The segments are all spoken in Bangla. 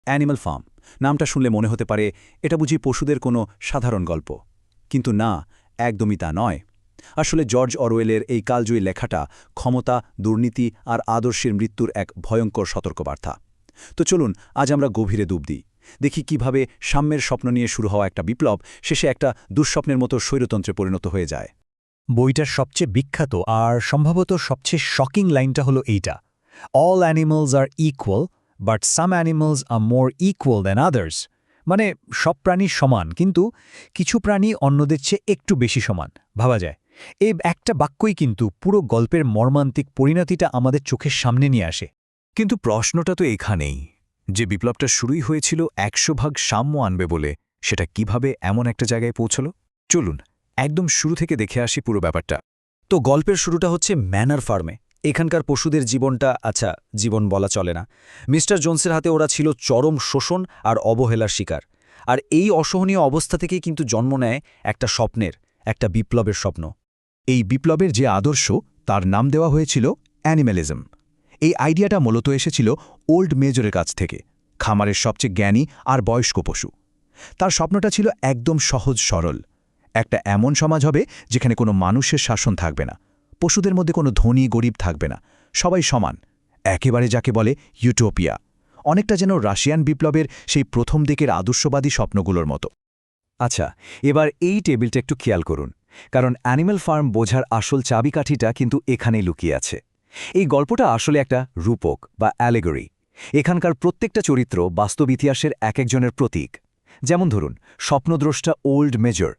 অ্যানিম্যাল ফার্ম নামটা শুনলে মনে হতে পারে এটা বুঝি পশুদের কোনো সাধারণ গল্প, কিন্তু না, একদমই তা নয়। আসলে জর্জ অরওয়েলের এই কালজয়ী লেখাটা ক্ষমতা, দুর্নীতি আর আদর্শের মৃত্যুর এক ভয়ঙ্কর সতর্কবার্তা। তো চলুন আজ আমরা গভীরে ডুব দিই, দেখি কিভাবে সাম্যের স্বপ্ন নিয়ে শুরু হওয়া একটা বিপ্লব শেষে একটা দুঃস্বপ্নের মতো স্বৈরতন্ত্রে পরিণত হয়ে যায়। বইটার সবচেয়ে বিখ্যাত আর সম্ভবত সবচেয়ে শকিং লাইনটা হলো এইটা: all animals are equal, but some animals are more equal than others. মানে সব প্রাণী সমান, কিন্তু কিছু প্রাণী অন্যদের চেয়ে একটু বেশি সমান ভাবা যায়। এই একটা বাক্যই কিন্তু পুরো গল্পের মর্মান্তিক পরিণতিটা আমাদের চোখের সামনে নিয়ে আসে। কিন্তু প্রশ্নটা তো এখানেই, যে বিপ্লবটা শুরুই হয়েছিল ১০০ ভাগ সাম্য আনবে বলে, সেটা কিভাবে এমন একটা জায়গায় পৌঁছল? চলুন একদম শুরু থেকে দেখে আসি পুরো ব্যাপারটা। তো গল্পের শুরুটা হচ্ছে ম্যানার ফার্মে। এখানকার পশুদের জীবনটা, জীবন বলা চলে না, মিস্টার জোনসের হাতে ওরা ছিল চরম শোষণ আর অবহেলার শিকার। আর এই অসহনীয় অবস্থা থেকেই কিন্তু জন্ম নেয় একটা স্বপ্নের, একটা বিপ্লবের স্বপ্ন। এই বিপ্লবের যে আদর্শ, তার নাম দেওয়া হয়েছিল অ্যানিম্যালিজম। এই আইডিয়াটা মূলত এসেছিল ওল্ড মেজরের কাছ থেকে, খামারের সবচেয়ে জ্ঞানী আর বয়স্ক পশু। তার স্বপ্নটা ছিল একদম সহজ সরল, একটা এমন সমাজ হবে যেখানে কোনো মানুষের শাসন থাকবে না, পশুদের মধ্যে কোনো ধনী গরিব থাকবে না, সবাই সমান, একেবারে যাকে বলে ইউটোপিয়া। অনেকটা যেন রাশিয়ান বিপ্লবের সেই প্রথম দিকের আদর্শবাদী স্বপ্নগুলোর মতো। আচ্ছা, এবার এই টেবিলটা একটু খেয়াল করুন, কারণ অ্যানিম্যাল ফার্ম বোঝার আসল চাবিকাঠিটা কিন্তু এখানেই লুকিয়ে আছে। এই গল্পটা আসলে একটা রূপক বা অ্যালেগরি। এখানকার প্রত্যেকটা চরিত্র বাস্তব ইতিহাসের এক একজনের প্রতীক। যেমন ধরুন, স্বপ্নদ্রষ্টা ওল্ড মেজর,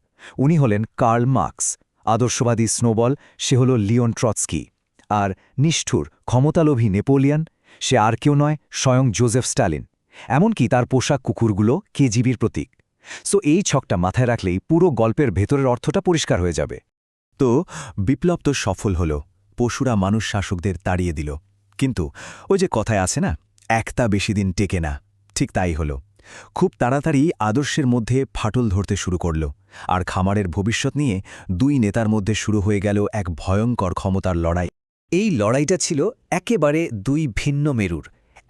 উনি হলেন কার্ল মার্কস। আদর্শবাদী স্নোবল, সে হল লিওন ট্রটস্কি। আর নিষ্ঠুর ক্ষমতালোভী নেপোলিয়ান, সে আর কেউ নয়, স্বয়ং জোজেফ স্টালিন। এমনকি তার পোশাক কুকুরগুলো কেজিবির প্রতীক। সো এই ছকটা মাথায় রাখলেই পুরো গল্পের ভেতরের অর্থটা পরিষ্কার হয়ে যাবে। তো বিপ্লব তো সফল হল, পশুরা মানুষ শাসকদের তাড়িয়ে দিল। কিন্তু ওই যে কথায় আছে না, একটা বেশি দিন টেকে না, ঠিক তাই হল। খুব তাড়াতাড়ি আদর্শের মধ্যে ফাটল ধরতে শুরু করল, আর খামারের ভবিষ্যৎ নিয়ে দুই নেতার মধ্যে শুরু হয়ে গেল এক ভয়ঙ্কর ক্ষমতার লড়াই। এই লড়াইটা ছিল একেবারে দুই ভিন্ন মেরুর।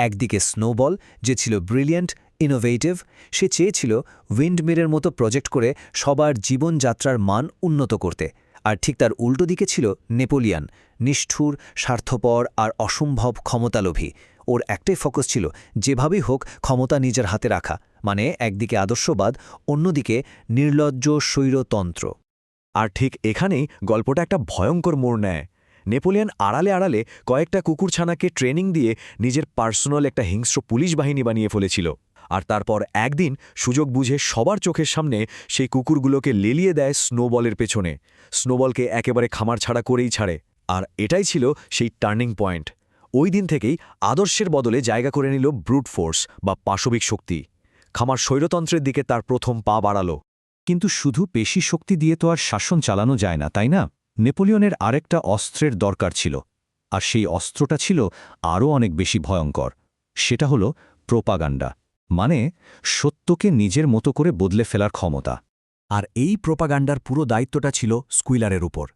একদিকে স্নোবল, যে ছিল ব্রিলিয়ান্ট, ইনোভেটিভ, সে চেয়েছিল উইন্ডমিলের মতো প্রজেক্ট করে সবার জীবনযাত্রার মান উন্নত করতে। আর ঠিক তার উল্টো দিকে ছিল নেপোলিয়ান, নিষ্ঠুর, স্বার্থপর আর অসম্ভব ক্ষমতালোভী। ওর একটাই ফোকাস ছিল যেভাবেই হোক ক্ষমতা নিজের হাতে রাখা, মানে একদিকে আদর্শবাদ, অন্যদিকে নির্লজ্জ স্বৈরতন্ত্র। আর ঠিক এখানেই গল্পটা একটা ভয়ঙ্কর মোড় নেয়। নেপোলিয়ন আড়ালে আড়ালে কয়েকটা কুকুরছানাকে ট্রেনিং দিয়ে নিজের পার্সোনাল একটা হিংস্র পুলিশ বাহিনী বানিয়ে ফেলেছিল। আর তারপর একদিন সুযোগ বুঝে সবার চোখের সামনে সেই কুকুরগুলোকে লেলিয়ে দেয় স্নোবলের পেছনে। স্নোবলকে একেবারে খামার ছাড়া করেই ছাড়ে। আর এটাই ছিল সেই টার্নিং পয়েন্ট। ওই দিন থেকেই আদর্শের বদলে জায়গা করে নিল ব্রুট ফোর্স বা পাশবিক শক্তি। খামার স্বৈরতন্ত্রের দিকে তার প্রথম পা বাড়ালো। কিন্তু শুধু পেশি শক্তি দিয়ে তো আর শাসন চালানো যায় না, তাই না? নেপোলিয়নের আরেকটা অস্ত্রের দরকার ছিল, আর সেই অস্ত্রটা ছিল আরও অনেক বেশি ভয়ঙ্কর। সেটা হলো প্রোপাগান্ডা, মানে সত্যকে নিজের মতো করে বদলে ফেলার ক্ষমতা। আর এই প্রোপাগান্ডার পুরো দায়িত্বটা ছিল স্কুইলারের উপর।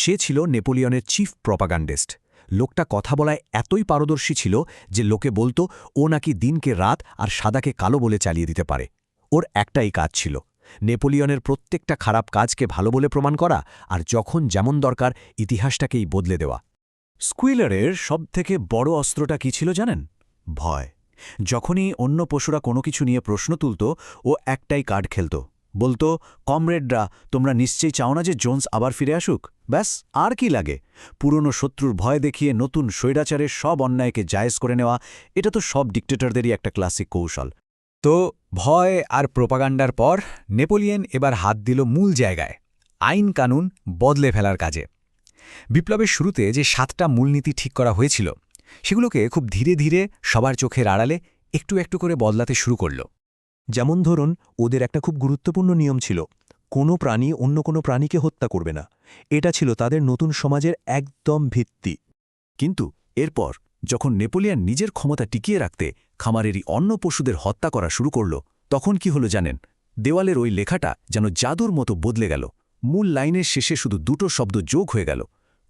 সে ছিল নেপোলিয়নের চিফ প্রোপাগান্ডিস্ট। লোকটা কথা বলায় এতই পারদর্শী ছিল যে লোকে বলতো ও নাকি দিনকে রাত আর সাদাকে কালো বলে চালিয়ে দিতে পারে। ওর একটাই কাজ ছিল, নেপোলিয়নের প্রত্যেকটা খারাপ কাজকে ভালো বলে প্রমাণ করা, আর যখন যেমন দরকার ইতিহাসটাকেই বদলে দেওয়া। স্কুইলারের সবথেকে বড় অস্ত্রটা কি ছিল জানেন? ভয়। যখনই অন্য পশুরা কোনো কিছু নিয়ে প্রশ্ন তুলত, ও একটাই কার্ড খেলত। বলতো, কমরেডরা, তোমরা নিশ্চয়ই চাও না যে জোন্স আবার ফিরে আসুক? ব্যাস, আর কি লাগে? পুরনো শত্রুর ভয় দেখিয়ে নতুন স্বৈরাচারের সব অন্যায়কে জায়েজ করে নেওয়া, এটা তো সব ডিক্টেটরদেরই একটা ক্লাসিক কৌশল। তো ভয় আর প্রোপাগান্ডার পর নেপোলিয়ন এবার হাত দিল মূল জায়গায়, আইন কানুন বদলে ফেলার কাজে। বিপ্লবের শুরুতে যে 7টা মূলনীতি ঠিক করা হয়েছিল, সেগুলোকে খুব ধীরে ধীরে সবার চোখের আড়ালে একটু একটু করে বদলাতে শুরু করল। যেমন ধরুন, ওদের একটা খুব গুরুত্বপূর্ণ নিয়ম ছিল, কোনো প্রাণী অন্য কোনো প্রাণীকে হত্যা করবে না। এটা ছিল তাদের নতুন সমাজের একদম ভিত্তি। কিন্তু এরপর যখন নেপোলিয়ন নিজের ক্ষমতা টিকিয়ে রাখতে খামারেরই অন্য পশুদের হত্যা করা শুরু করল, তখন কি হলো জানেন? দেওয়ালের ওই লেখাটা যেন জাদুর মতো বদলে গেল। মূল লাইনের শেষে শুধু দুটো শব্দ যোগ হয়ে গেল: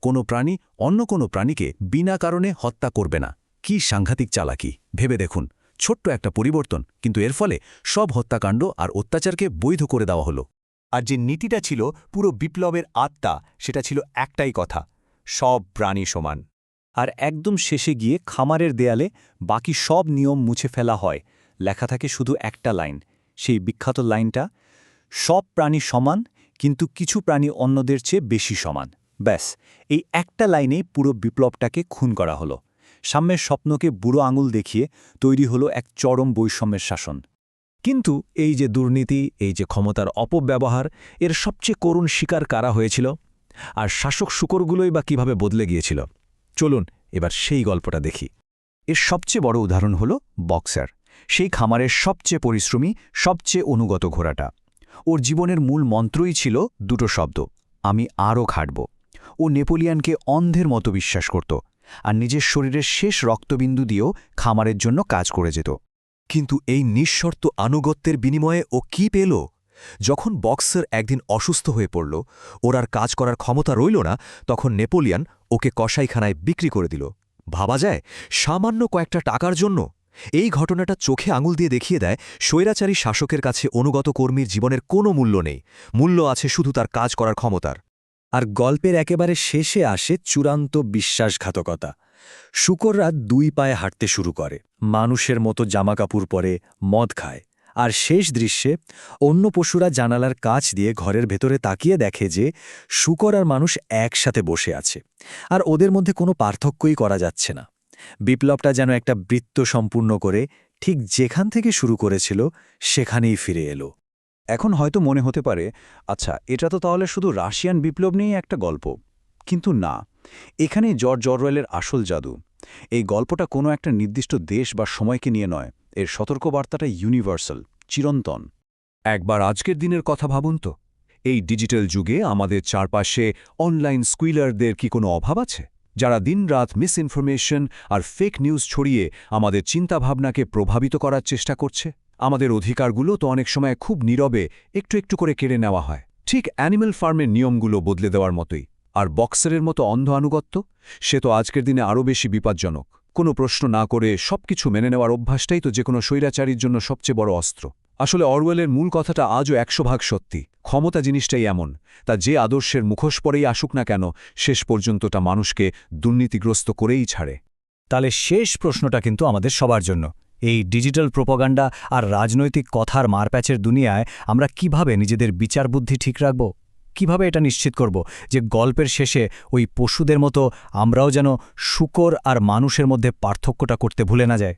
কোনো প্রাণী অন্য কোনো প্রাণীকে বিনা কারণে হত্যা করবে না। কি সাংঘাতিক চালাকি ভেবে দেখুন। ছোট্ট একটা পরিবর্তন, কিন্তু এর ফলে সব হত্যাকাণ্ড আর অত্যাচারকে বৈধ করে দেওয়া হলো। আর যে নীতিটা ছিল পুরো বিপ্লবের আত্মা, সেটা ছিল একটাই কথা: সব প্রাণী সমান। আর একদম শেষে গিয়ে খামারের দেয়ালে বাকি সব নিয়ম মুছে ফেলা হয়, লেখা থাকে শুধু একটা লাইন, সেই বিখ্যাত লাইনটা, সব প্রাণী সমান, কিন্তু কিছু প্রাণী অন্যদের চেয়ে বেশি সমান। ব্যাস, এই একটা লাইনেই পুরো বিপ্লবটাকে খুন করা হলো। সাম্যের স্বপ্নকে বুড়ো আঙুল দেখিয়ে তৈরি হলো এক চরম বৈষম্যের শাসন। কিন্তু এই যে দুর্নীতি, এই যে ক্ষমতার অপব্যবহার, এর সবচেয়ে করুণ শিকার কারা হয়েছিল? আর শাসক শূকরগুলোই বা কিভাবে বদলে গিয়েছিল? চলুন এবার সেই গল্পটা দেখি। এর সবচেয়ে বড় উদাহরণ হল বক্সার, সেই খামারের সবচেয়ে পরিশ্রমী, সবচেয়ে অনুগত ঘোড়াটা। ওর জীবনের মূল মন্ত্রই ছিল দুটো শব্দ: আমি আরও খাটব। ও নেপোলিয়নকে অন্ধের মতো বিশ্বাস করত, আর নিজের শরীরের শেষ রক্তবিন্দু দিয়েও খামারের জন্য কাজ করে যেত। কিন্তু এই নিঃশর্ত আনুগত্যের বিনিময়ে ও কি পেল? যখন বক্সার একদিন অসুস্থ হয়ে পড়ল, ওর আর কাজ করার ক্ষমতা রইল না, তখন নেপোলিয়ন ওকে কসাইখানায় বিক্রি করে দিল। ভাবা যায়, সামান্য কয়েকটা টাকার জন্য? এই ঘটনাটা চোখে আঙুল দিয়ে দেখিয়ে দেয়, স্বৈরাচারী শাসকের কাছে অনুগত কর্মীর জীবনের কোনো মূল্য নেই, মূল্য আছে শুধু তার কাজ করার ক্ষমতার। আর গল্পের একেবারে শেষে আসে চূড়ান্ত বিশ্বাসঘাতকতা। শূকররা দুই পায়ে হাঁটতে শুরু করে, মানুষের মতো জামাকাপড় পরে, মদ খায়। আর শেষ দৃশ্যে অন্য পশুরা জানালার কাচ দিয়ে ঘরের ভেতরে তাকিয়ে দেখে যে শূকর আর মানুষ একসাথে বসে আছে, আর ওদের মধ্যে কোনো পার্থক্যই করা যাচ্ছে না। বিপ্লবটা যেন একটা বৃত্ত সম্পূর্ণ করে ঠিক যেখান থেকে শুরু করেছিল সেখানেই ফিরে এলো। এখন হয়তো মনে হতে পারে, আচ্ছা, এটা তো তাহলে শুধু রাশিয়ান বিপ্লব নিয়েই একটা গল্প। কিন্তু না, এখানেই জর্জ অরওয়েলের আসল জাদু। এই গল্পটা কোনো একটা নির্দিষ্ট দেশ বা সময়কে নিয়ে নয়, এর সতর্কবার্তাটা ইউনিভার্সাল, চিরন্তন। একবার আজকের দিনের কথা ভাবুন তো, এই ডিজিটাল যুগে আমাদের চারপাশে অনলাইন স্কুইলারদের কি কোনো অভাব আছে, যারা দিনরাত মিসইনফরমেশন আর ফেক নিউজ ছড়িয়ে আমাদের চিন্তাভাবনাকে প্রভাবিত করার চেষ্টা করছে? আমাদের অধিকারগুলো তো অনেক সময় খুব নীরবে একটু একটু করে কেড়ে নেওয়া হয়, ঠিক অ্যানিম্যাল ফার্মের নিয়মগুলো বদলে দেওয়ার মতোই। আর বক্সারের মতো অন্ধ আনুগত্য, সে তো আজকের দিনে আরও বেশি বিপজ্জনক। কোনো প্রশ্ন না করে সবকিছু মেনে নেওয়ার অভ্যাসটাই তো যে কোনো স্বৈরাচারীর জন্য সবচেয়ে বড় অস্ত্র। আসলে অরওয়েলের মূল কথাটা আজও 100% সত্যি। ক্ষমতা জিনিসটাই এমন, তা যে আদর্শের মুখোশ পরেই আসুক না কেন, শেষ পর্যন্তটা মানুষকে দুর্নীতিগ্রস্ত করেই ছাড়ে। তাহলে শেষ প্রশ্নটা কিন্তু আমাদের সবার জন্য, এই ডিজিটাল প্রোপাগান্ডা আর রাজনৈতিক কথার মারপ্যাচের দুনিয়ায় আমরা কিভাবে নিজেদের বিচার বুদ্ধি ঠিক রাখব? কিভাবে এটা নিশ্চিত করব যে গল্পের শেষে ওই পশুদের মতো আমরাও যেন শূকর আর মানুষের মধ্যে পার্থক্যটা করতে ভুলে না যায়?